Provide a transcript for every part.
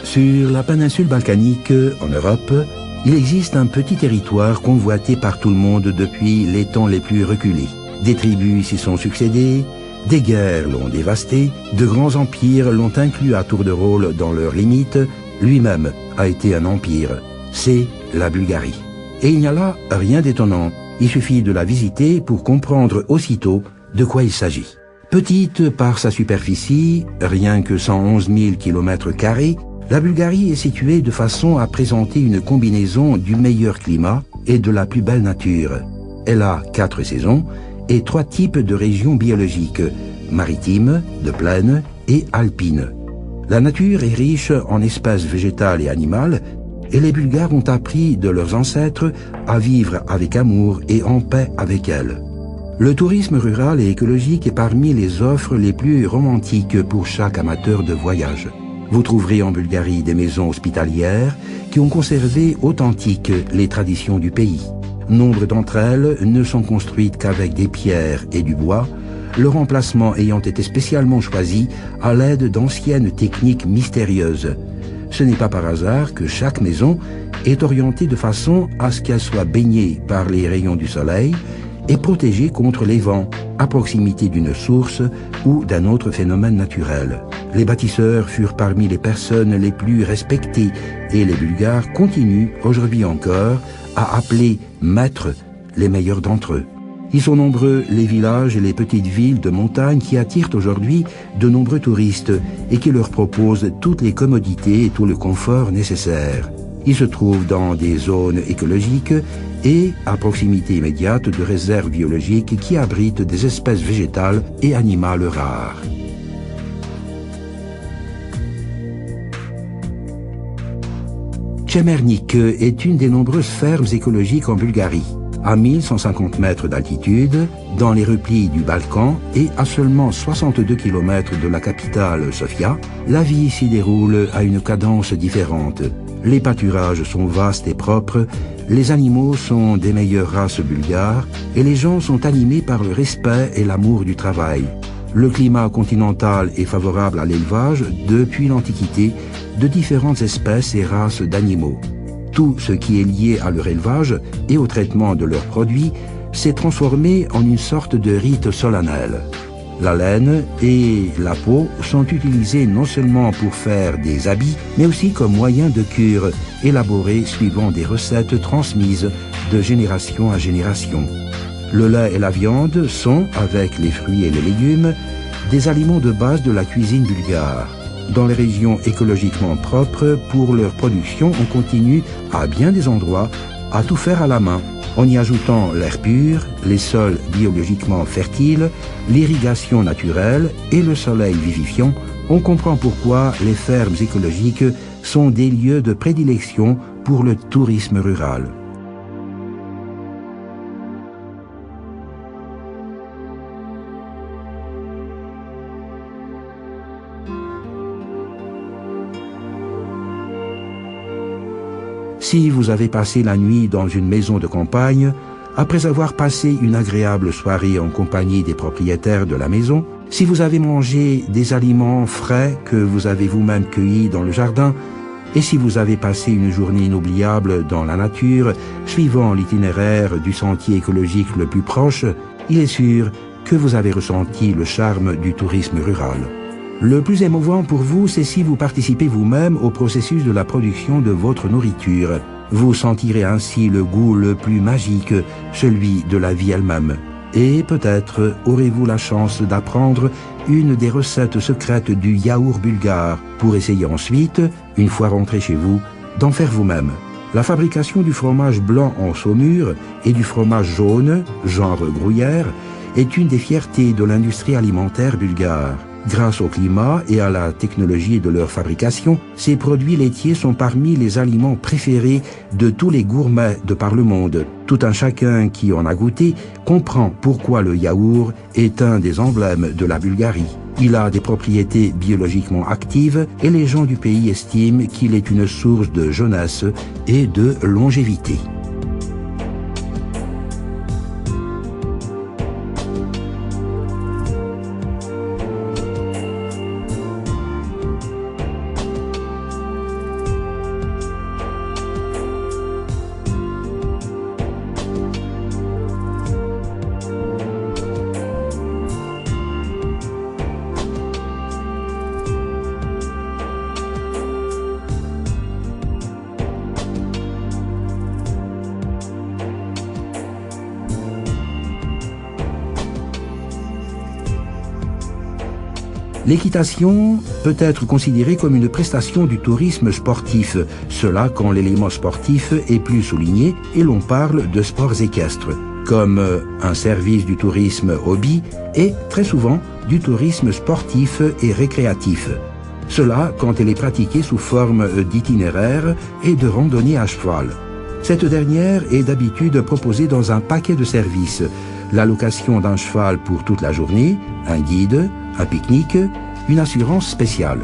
Sur la péninsule balkanique, en Europe, il existe un petit territoire convoité par tout le monde depuis les temps les plus reculés. Des tribus s'y sont succédées, des guerres l'ont dévasté, de grands empires l'ont inclus à tour de rôle dans leurs limites, lui-même a été un empire. C'est la Bulgarie. Et il n'y a là rien d'étonnant. Il suffit de la visiter pour comprendre aussitôt de quoi il s'agit. Petite par sa superficie, rien que 111 000 km², la Bulgarie est située de façon à présenter une combinaison du meilleur climat et de la plus belle nature. Elle a 4 saisons et 3 types de régions biologiques, maritimes, de plaine et alpines. La nature est riche en espèces végétales et animales et les Bulgares ont appris de leurs ancêtres à vivre avec amour et en paix avec elles. Le tourisme rural et écologique est parmi les offres les plus romantiques pour chaque amateur de voyage. Vous trouverez en Bulgarie des maisons hospitalières qui ont conservé authentiques les traditions du pays. Nombre d'entre elles ne sont construites qu'avec des pierres et du bois, leur emplacement ayant été spécialement choisi à l'aide d'anciennes techniques mystérieuses. Ce n'est pas par hasard que chaque maison est orientée de façon à ce qu'elle soit baignée par les rayons du soleil et protégée contre les vents, à proximité d'une source ou d'un autre phénomène naturel. Les bâtisseurs furent parmi les personnes les plus respectées et les Bulgares continuent aujourd'hui encore à appeler maîtres les meilleurs d'entre eux. Ils sont nombreux les villages et les petites villes de montagne qui attirent aujourd'hui de nombreux touristes et qui leur proposent toutes les commodités et tout le confort nécessaire. Ils se trouvent dans des zones écologiques et à proximité immédiate de réserves biologiques qui abritent des espèces végétales et animales rares. Tchemernik est une des nombreuses fermes écologiques en Bulgarie. À 1150 mètres d'altitude, dans les replis du Balkan et à seulement 62 km de la capitale Sofia, la vie s'y déroule à une cadence différente. Les pâturages sont vastes et propres, les animaux sont des meilleures races bulgares et les gens sont animés par le respect et l'amour du travail. Le climat continental est favorable à l'élevage depuis l'Antiquité de différentes espèces et races d'animaux. Tout ce qui est lié à leur élevage et au traitement de leurs produits s'est transformé en une sorte de rite solennel. La laine et la peau sont utilisées non seulement pour faire des habits, mais aussi comme moyen de cure, élaborés suivant des recettes transmises de génération à génération. Le lait et la viande sont, avec les fruits et les légumes, des aliments de base de la cuisine bulgare. Dans les régions écologiquement propres, pour leur production, on continue, à bien des endroits, à tout faire à la main, en y ajoutant l'air pur, les sols biologiquement fertiles, l'irrigation naturelle et le soleil vivifiant. On comprend pourquoi les fermes écologiques sont des lieux de prédilection pour le tourisme rural. Si vous avez passé la nuit dans une maison de campagne, après avoir passé une agréable soirée en compagnie des propriétaires de la maison, si vous avez mangé des aliments frais que vous avez vous-même cueillis dans le jardin, et si vous avez passé une journée inoubliable dans la nature, suivant l'itinéraire du sentier écologique le plus proche, il est sûr que vous avez ressenti le charme du tourisme rural. Le plus émouvant pour vous, c'est si vous participez vous-même au processus de la production de votre nourriture. Vous sentirez ainsi le goût le plus magique, celui de la vie elle-même. Et peut-être aurez-vous la chance d'apprendre une des recettes secrètes du yaourt bulgare pour essayer ensuite, une fois rentré chez vous, d'en faire vous-même. La fabrication du fromage blanc en saumure et du fromage jaune, genre gruyère, est une des fiertés de l'industrie alimentaire bulgare. Grâce au climat et à la technologie de leur fabrication, ces produits laitiers sont parmi les aliments préférés de tous les gourmets de par le monde. Tout un chacun qui en a goûté comprend pourquoi le yaourt est un des emblèmes de la Bulgarie. Il a des propriétés biologiquement actives et les gens du pays estiment qu'il est une source de jeunesse et de longévité. L'équitation peut être considérée comme une prestation du tourisme sportif, cela quand l'élément sportif est plus souligné et l'on parle de sports équestres, comme un service du tourisme hobby et très souvent du tourisme sportif et récréatif. Cela quand elle est pratiquée sous forme d'itinéraire et de randonnée à cheval. Cette dernière est d'habitude proposée dans un paquet de services. La location d'un cheval pour toute la journée, un guide, un pique-nique, une assurance spéciale.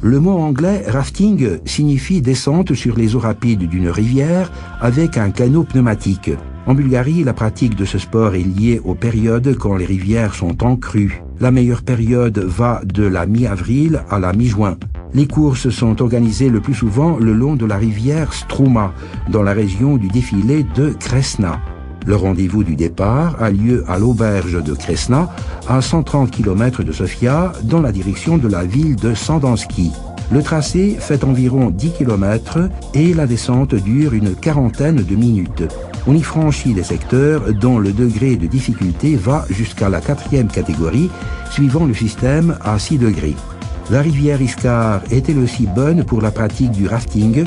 Le mot anglais rafting signifie descente sur les eaux rapides d'une rivière avec un canot pneumatique. En Bulgarie, la pratique de ce sport est liée aux périodes quand les rivières sont en crue. La meilleure période va de la mi-avril à la mi-juin. Les courses sont organisées le plus souvent le long de la rivière Struma, dans la région du défilé de Kresna. Le rendez-vous du départ a lieu à l'auberge de Kresna, à 130 km de Sofia, dans la direction de la ville de Sandanski. Le tracé fait environ 10 km et la descente dure une quarantaine de minutes. On y franchit des secteurs dont le degré de difficulté va jusqu'à la 4e catégorie, suivant le système à 6 degrés. La rivière Iskar est elle aussi bonne pour la pratique du rafting.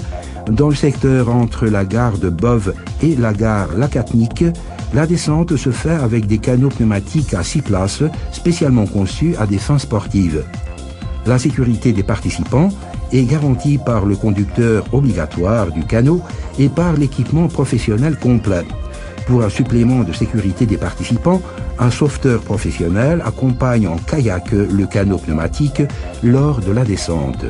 Dans le secteur entre la gare de Bov et la gare Lakatnik, la descente se fait avec des canots pneumatiques à 6 places, spécialement conçus à des fins sportives. La sécurité des participants est garantie par le conducteur obligatoire du canot et par l'équipement professionnel complet. Pour un supplément de sécurité des participants, un sauveteur professionnel accompagne en kayak le canot pneumatique lors de la descente.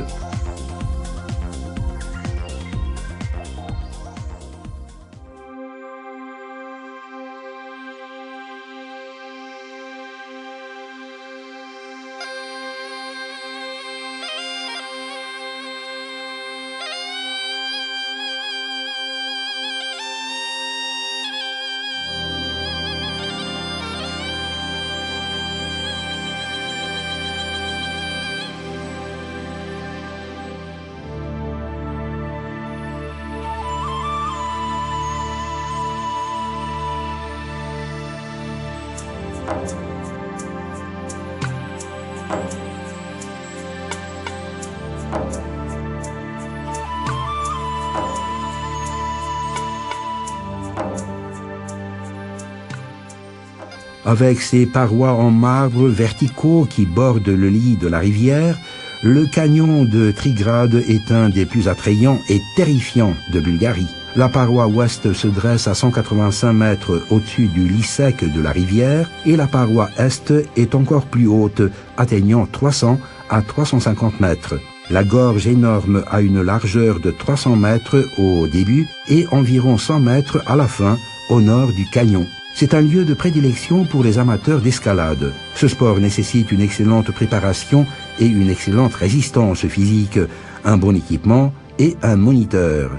Avec ses parois en marbre verticaux qui bordent le lit de la rivière, le canyon de Trigrad est un des plus attrayants et terrifiants de Bulgarie. La paroi ouest se dresse à 185 mètres au-dessus du lit sec de la rivière et la paroi est est encore plus haute, atteignant 300 à 350 mètres. La gorge énorme a une largeur de 300 mètres au début et environ 100 mètres à la fin, au nord du canyon. C'est un lieu de prédilection pour les amateurs d'escalade. Ce sport nécessite une excellente préparation et une excellente résistance physique, un bon équipement et un moniteur.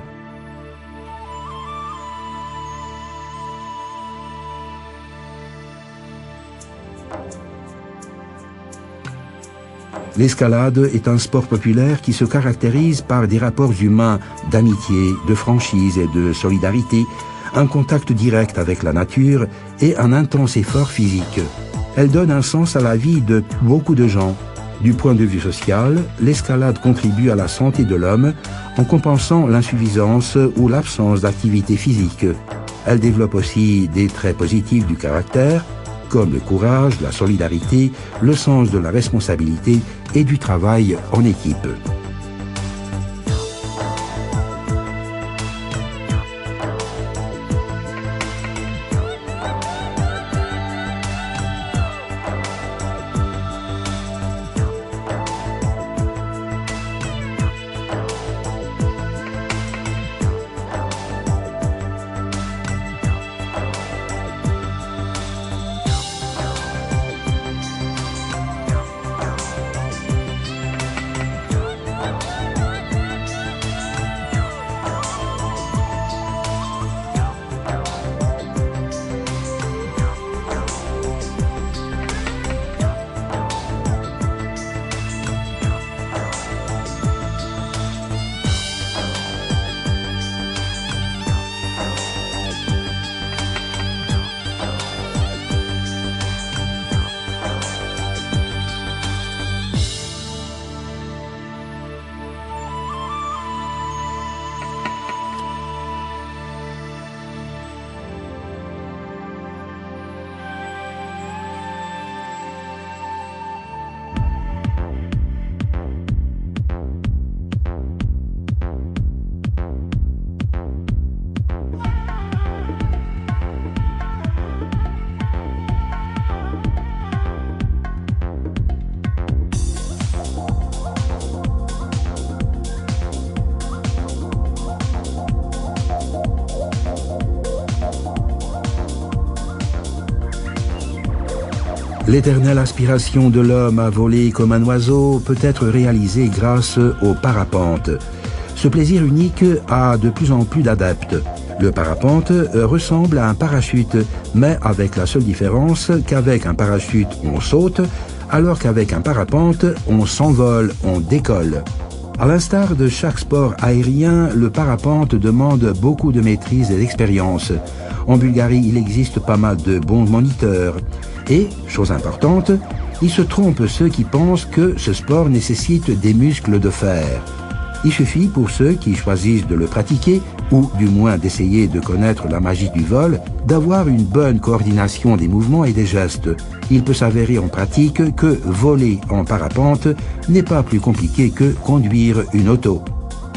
L'escalade est un sport populaire qui se caractérise par des rapports humains d'amitié, de franchise et de solidarité, un contact direct avec la nature et un intense effort physique. Elle donne un sens à la vie de beaucoup de gens. Du point de vue social, l'escalade contribue à la santé de l'homme en compensant l'insuffisance ou l'absence d'activité physique. Elle développe aussi des traits positifs du caractère, comme le courage, la solidarité, le sens de la responsabilité et du travail en équipe. L'éternelle aspiration de l'homme à voler comme un oiseau peut être réalisée grâce au parapente. Ce plaisir unique a de plus en plus d'adeptes. Le parapente ressemble à un parachute, mais avec la seule différence qu'avec un parachute on saute, alors qu'avec un parapente on s'envole, on décolle. À l'instar de chaque sport aérien, le parapente demande beaucoup de maîtrise et d'expérience. En Bulgarie, il existe pas mal de bons moniteurs. Et, chose importante, il se trompe ceux qui pensent que ce sport nécessite des muscles de fer. Il suffit pour ceux qui choisissent de le pratiquer, ou du moins d'essayer de connaître la magie du vol, d'avoir une bonne coordination des mouvements et des gestes. Il peut s'avérer en pratique que voler en parapente n'est pas plus compliqué que conduire une auto.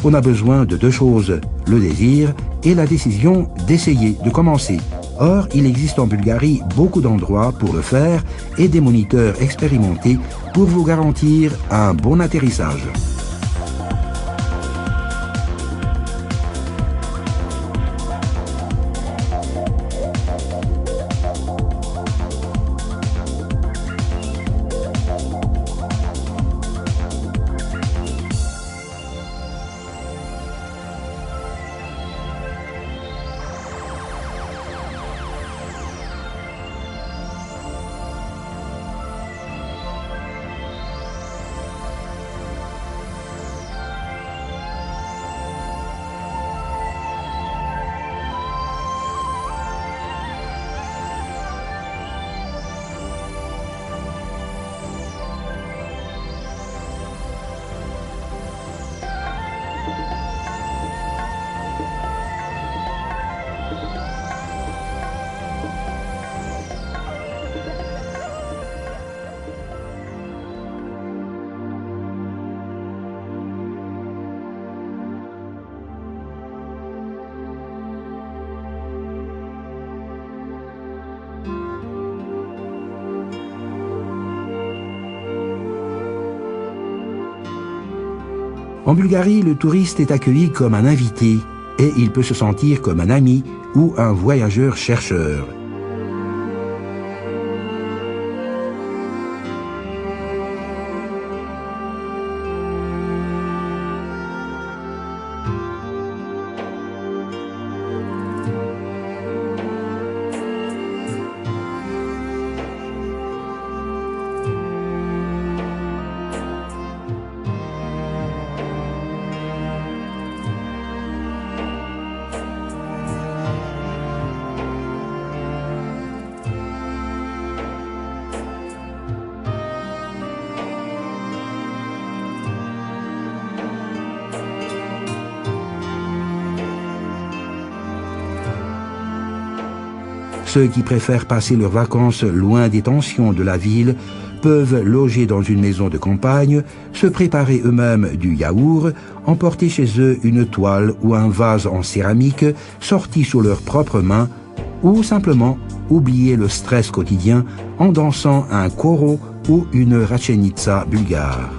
On a besoin de deux choses, le désir et la décision d'essayer, de commencer. Or, il existe en Bulgarie beaucoup d'endroits pour le faire et des moniteurs expérimentés pour vous garantir un bon atterrissage. En Bulgarie, le touriste est accueilli comme un invité et il peut se sentir comme un ami ou un voyageur chercheur. Ceux qui préfèrent passer leurs vacances loin des tensions de la ville peuvent loger dans une maison de campagne, se préparer eux-mêmes du yaourt, emporter chez eux une toile ou un vase en céramique sorti sous leurs propres mains, ou simplement oublier le stress quotidien en dansant un koro ou une ratchenitsa bulgare.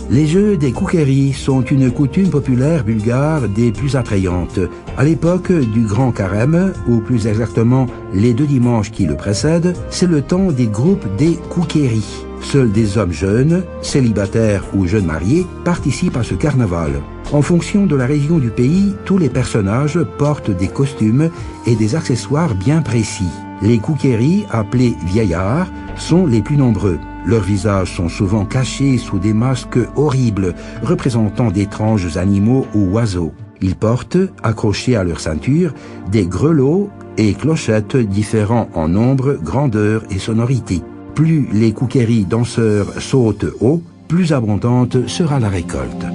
Les jeux des koukéris sont une coutume populaire bulgare des plus attrayantes. À l'époque du Grand Carême, ou plus exactement les 2 dimanches qui le précèdent, c'est le temps des groupes des koukéris. Seuls des hommes jeunes, célibataires ou jeunes mariés participent à ce carnaval. En fonction de la région du pays, tous les personnages portent des costumes et des accessoires bien précis. Les koukéris, appelés vieillards, sont les plus nombreux. Leurs visages sont souvent cachés sous des masques horribles, représentant d'étranges animaux ou oiseaux. Ils portent, accrochés à leur ceinture, des grelots et clochettes différents en nombre, grandeur et sonorité. Plus les koukéris danseurs sautent haut, plus abondante sera la récolte.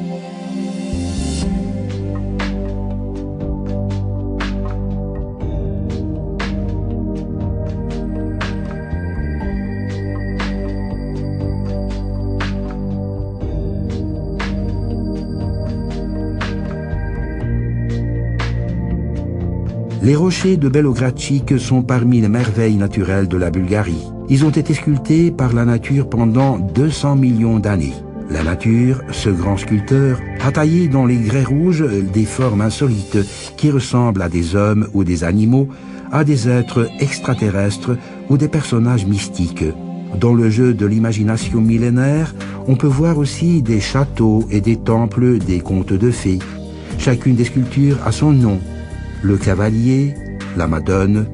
Les rochers de Belogradchik sont parmi les merveilles naturelles de la Bulgarie. Ils ont été sculptés par la nature pendant 200 millions d'années. La nature, ce grand sculpteur, a taillé dans les grès rouges des formes insolites qui ressemblent à des hommes ou des animaux, à des êtres extraterrestres ou des personnages mystiques. Dans le jeu de l'imagination millénaire, on peut voir aussi des châteaux et des temples des contes de fées. Chacune des sculptures a son nom. Le cavalier, la madone,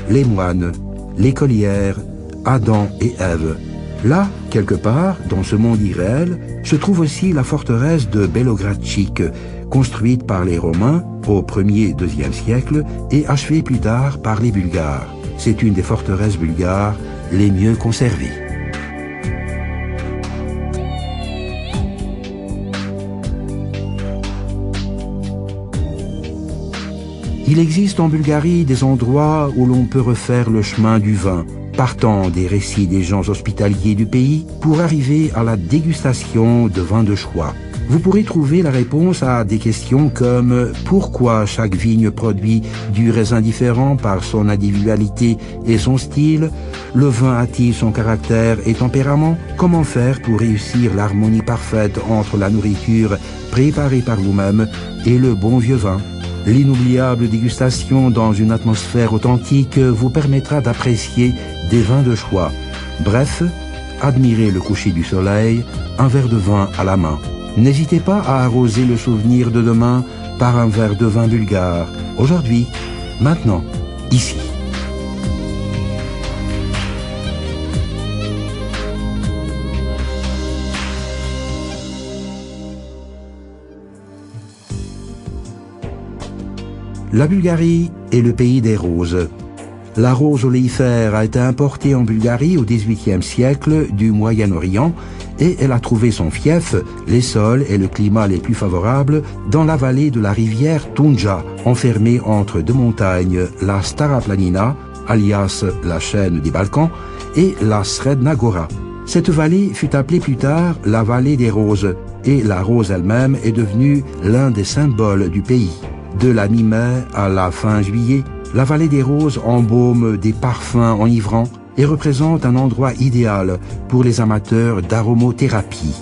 les moines, l'écolière, Adam et Ève. Là, quelque part, dans ce monde irréel, se trouve aussi la forteresse de Belogradchik, construite par les Romains au 1er et 2e siècle et achevée plus tard par les Bulgares. C'est une des forteresses bulgares les mieux conservées. Il existe en Bulgarie des endroits où l'on peut refaire le chemin du vin, partant des récits des gens hospitaliers du pays pour arriver à la dégustation de vins de choix. Vous pourrez trouver la réponse à des questions comme pourquoi chaque vigne produit du raisin différent par son individualité et son style, le vin a-t-il son caractère et tempérament, comment faire pour réussir l'harmonie parfaite entre la nourriture préparée par vous-même et le bon vieux vin. L'inoubliable dégustation dans une atmosphère authentique vous permettra d'apprécier des vins de choix. Bref, admirez le coucher du soleil, un verre de vin à la main. N'hésitez pas à arroser le souvenir de demain par un verre de vin bulgare. Aujourd'hui, maintenant, ici. La Bulgarie est le pays des roses. La rose oléifère a été importée en Bulgarie au XVIIIe siècle du Moyen-Orient et elle a trouvé son fief, les sols et le climat les plus favorables dans la vallée de la rivière Tunja, enfermée entre deux montagnes, la Stara Planina, alias la chaîne des Balkans, et la Sredna Gora. Cette vallée fut appelée plus tard la vallée des roses et la rose elle-même est devenue l'un des symboles du pays. De la mi-mai à la fin juillet, la vallée des roses embaume des parfums enivrants et représente un endroit idéal pour les amateurs d'aromothérapie.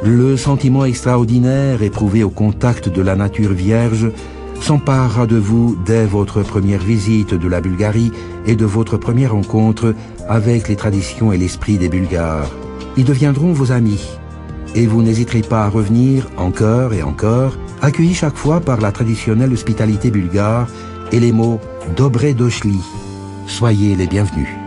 Le sentiment extraordinaire éprouvé au contact de la nature vierge s'emparera de vous dès votre première visite de la Bulgarie et de votre première rencontre avec les traditions et l'esprit des Bulgares. Ils deviendront vos amis et vous n'hésiterez pas à revenir encore et encore, accueillis chaque fois par la traditionnelle hospitalité bulgare et les mots « Dobre doshli ». Soyez les bienvenus.